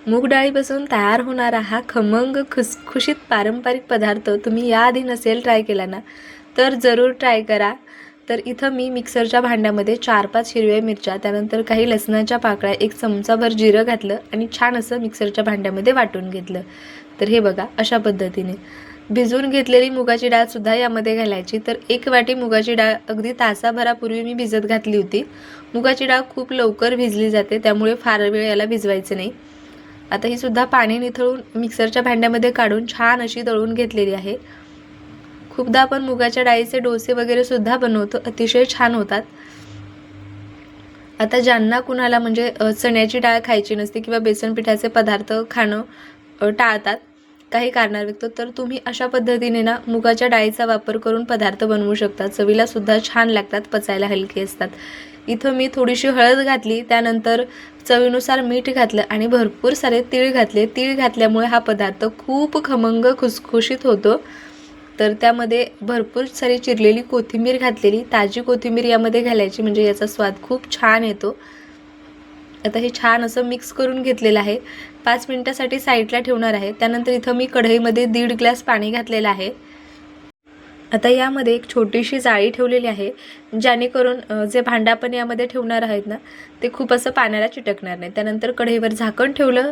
मूग डाळीपासून तयार होणारा हा खमंग खुसखुशीत पारंपरिक पदार्थ तुम्ही याआधी नसेल ट्राय केला ना, तर जरूर ट्राय करा. तर इथं मी मिक्सरच्या भांड्यामध्ये 4-5 हिरव्या मिरच्या, त्यानंतर काही लसणाच्या पाकळ्या, 1 चमचाभर जिरं घातलं आणि छान असं मिक्सरच्या भांड्यामध्ये वाटून घेतलं. तर हे बघा अशा पद्धतीने भिजवून घेतलेली मुगाची डाळसुद्धा यामध्ये घालायची. तर 1 वाटी मुगाची डाळ अगदी तासाभरापूर्वी मी भिजत घातली होती. मुगाची डाळ खूप लवकर भिजली जाते, त्यामुळे फार वेळ याला भिजवायचं नाही. आता ही सुद्धा पाणी निथळून मिक्सरच्या भांड्यामध्ये काढून छान अशी दळून घेतलेली आहे. खूपदा आपण मुगाच्या डाळीचे डोसे वगैरे सुद्धा बनवतो, अतिशय छान होतात. आता ज्यांना कुणाला म्हणजे चण्याची डाळ खायची नसते किंवा बेसन पिठाचे पदार्थ खाणं टाळतात काही कारणाव्यक्त, तर तुम्ही अशा पद्धतीने ना मुगाच्या डाळीचा वापर करून पदार्थ बनवू शकता. चवीला सुद्धा छान लागतात, पचायला हलके असतात. इथं मी थोडीशी हळद घातली, त्यानंतर चवीनुसार मीठ घातलं आणि भरपूर सारे तीळ घातले. तीळ घातल्यामुळे हा पदार्थ खूप खमंग खुसखुशीत होतो. तर त्यामध्ये भरपूर सारी चिरलेली कोथिंबीर घातलेली, ताजी कोथिंबीर यामध्ये घालायची, म्हणजे याचा स्वाद खूप छान येतो. आता हे छान असं मिक्स करून घेतलेलं आहे. 5 मिनिटासाठी साईडला ठेवणार आहे. त्यानंतर इथं मी कढईमध्ये 1.5 ग्लास पाणी घातलेलं आहे. आता यामध्ये एक छोटीशी जाळी ठेवलेली आहे, जेणेकरून जे भांडं आपण यामध्ये ठेवणार आहेत ना, ते खूप असं पाण्याला चिटकणार नाही. त्यानंतर कढईवर झाकण ठेवलं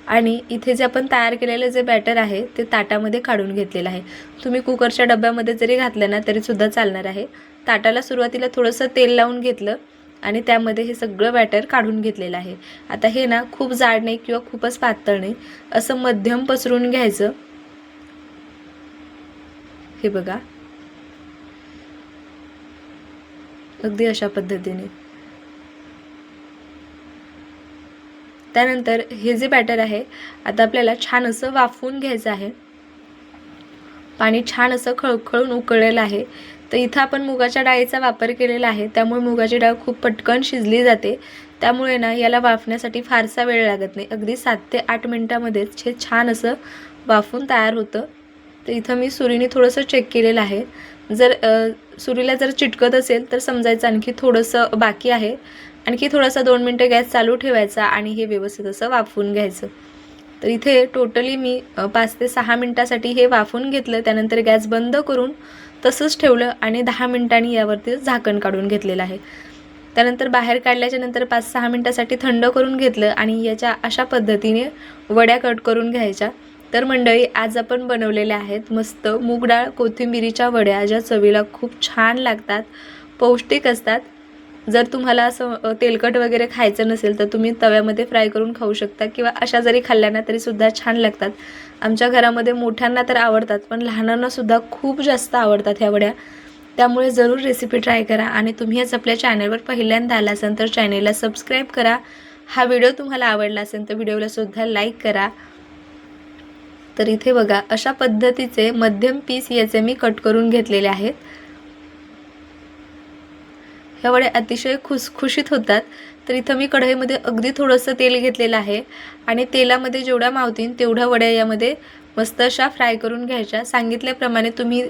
आणि इथे जे आपण तयार केलेलं जे बॅटर आहे ते ताटामध्ये काढून घेतलेलं आहे. तुम्ही कुकरच्या डब्यामध्ये जरी घातलं ना तरीसुद्धा चालणार आहे. ताटाला सुरुवातीला थोडंसं तेल लावून घेतलं आणि त्यामध्ये हे सगळं बॅटर काढून घेतलेलं आहे. आता हे ना खूप जाड नाही किंवा खूपच पातळ नाही, असं मध्यम पसरून घ्यायचं. हे बघा अगदी अशा पद्धतीने. त्यानंतर हे जे बॅटर आहे आता आपल्याला छान असं वाफवून घ्यायचं आहे. पाणी छान असं खळखळून उकळलेलं आहे. तर इथं आपण मुगाच्या डाळीचा वापर केलेला आहे, त्यामुळे मुगाची डाळ खूप पटकन शिजली जाते. त्यामुळे ना याला वाफण्यासाठी फारसा वेळ लागत नाही. अगदी 7 ते 8 मिनिटांमध्येच हे छान असं वाफून तयार होतं. तर इथं मी सुरीने थोडंसं चेक केलेलं आहे. जर सुरीला जर चिटकत असेल तर समजायचं आणखी थोडंसं बाकी आहे. आणखी थोडासा 2 मिनिटं गॅस चालू ठेवायचा आणि हे व्यवस्थित असं वाफवून घ्यायचं. तर इथे टोटली मी 5 ते 6 मिनिटासाठी हे वाफवून घेतलं. त्यानंतर गॅस बंद करून तसंच ठेवलं आणि 10 मिनिटांनी यावरती झाकण काढून घेतलेलं आहे. त्यानंतर बाहेर काढल्याच्या नंतर 5-6 मिनिटासाठी थंड करून घेतलं आणि याच्या अशा पद्धतीने वड्या कट करून घ्यायच्या. तर मंडळी आज आपण बनवलेल्या आहेत मस्त मूग डाळ कोथिंबिरीच्या वड्या, ज्या चवीला खूप छान लागतात, पौष्टिक असतात. जर तुम्हाला असं तेलकट वगैरे खायचं नसेल तर तुम्ही तव्यामध्ये फ्राय करून खाऊ शकता किंवा अशा जरी खाल्ल्या ना तरीसुद्धा छान लागतात. आमच्या घरामध्ये मोठ्यांना तर आवडतात, पण लहानांनासुद्धा खूप जास्त आवडतात ह्या वड्या. त्यामुळे जरूर रेसिपी ट्राय करा आणि तुम्ही आज आपल्या चॅनलवर पहिल्यांदा आला असाल तर चॅनलला सबस्क्राईब करा. हा व्हिडिओ तुम्हाला आवडला असेल तर व्हिडिओला सुद्धा लाईक करा. तर इथे बघा अशा पद्धतीचे मध्यम पीस याचे मी कट करून घेतलेले आहेत. ह्या वड्या अतिशय खुसखुशीत होतात. तर इथं मी कढईमध्ये अगदी थोडंसं तेल घेतलेलं आहे आणि तेलामध्ये जेवढ्या मावतील तेवढ्या वड्या यामध्ये मस्त अशा फ्राय करून घ्यायच्या. सांगितल्याप्रमाणे तुम्ही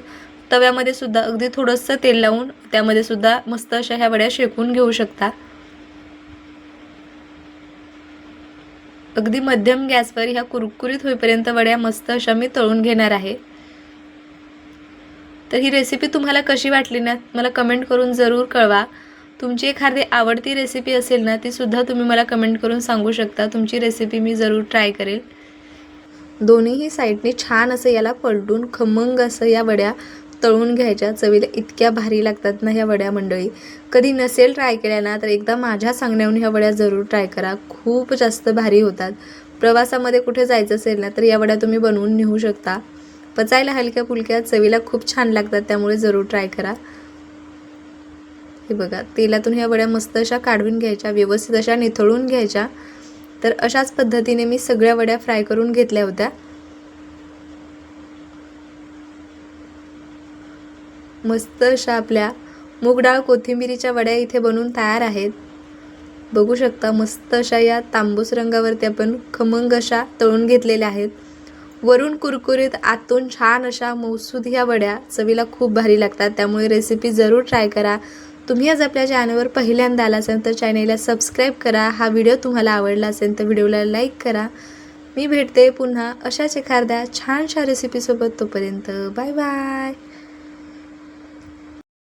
तव्यामध्ये सुद्धा अगदी थोडंसं तेल लावून त्यामध्ये सुद्धा मस्त अशा ह्या वड्या शेकून घेऊ शकता. अगदी मध्यम गॅसवर ह्या कुरकुरीत होईपर्यंत वड्या मस्त अशा मी तळून घेणार आहे. तर ही रेसिपी तुम्हाला कशी वाटली ना मला कमेंट करून जरूर कळवा. तुमची एखादी आवडती रेसिपी असेल ना ती सुद्धा तुम्ही मला कमेंट करून सांगू शकता. तुमची रेसिपी मी जरूर ट्राय करेल. दोन्हीही साईडने छान असं याला पलटून खमंग असं या वड्या तळून घ्यायच्या. चवीला इतक्या भारी लागतात ना ह्या वड्या मंडळी. कधी नसेल ट्राय केल्या ना तर एकदा माझ्या सांगण्यावरून ह्या वड्या जरूर ट्राय करा. खूप जास्त भारी होतात. प्रवासामध्ये कुठे जायचं असेल ना तर या वड्या तुम्ही बनवून नेऊ शकता. पचायला हलक्या फुलक्या, चवीला खूप छान लागतात, त्यामुळे जरूर ट्राय करा. हे बघा तेलातून ह्या वड्या मस्त अशा काढून घ्यायच्या, व्यवस्थित अशा निथळून घ्यायच्या. तर अशाच पद्धतीने मी सगळ्या वड्या फ्राय करून घेतल्या होत्या. मस्त अशा आपल्या मूग डाळ कोथिंबिरीच्या वड्या इथे बनवून तयार आहेत. बघू शकता मस्त अशा या तांबूस रंगावरती आपण खमंग अशा तळून घेतलेल्या आहेत. वरून कुरकुरीत, आतून छान अशा मौसूद ह्या वड्या चवीला खूप भारी लागतात. त्यामुळे रेसिपी जरूर ट्राय करा. तुम्ही आज आपल्या चॅनलवर पहिल्यांदा आला असाल तर चॅनलला सबस्क्राईब करा. हा व्हिडिओ तुम्हाला आवडला असेल तर व्हिडिओला लाईक करा. मी भेटते पुन्हा अशाच एखाद्या छानशा रेसिपीसोबत. तोपर्यंत बाय बाय.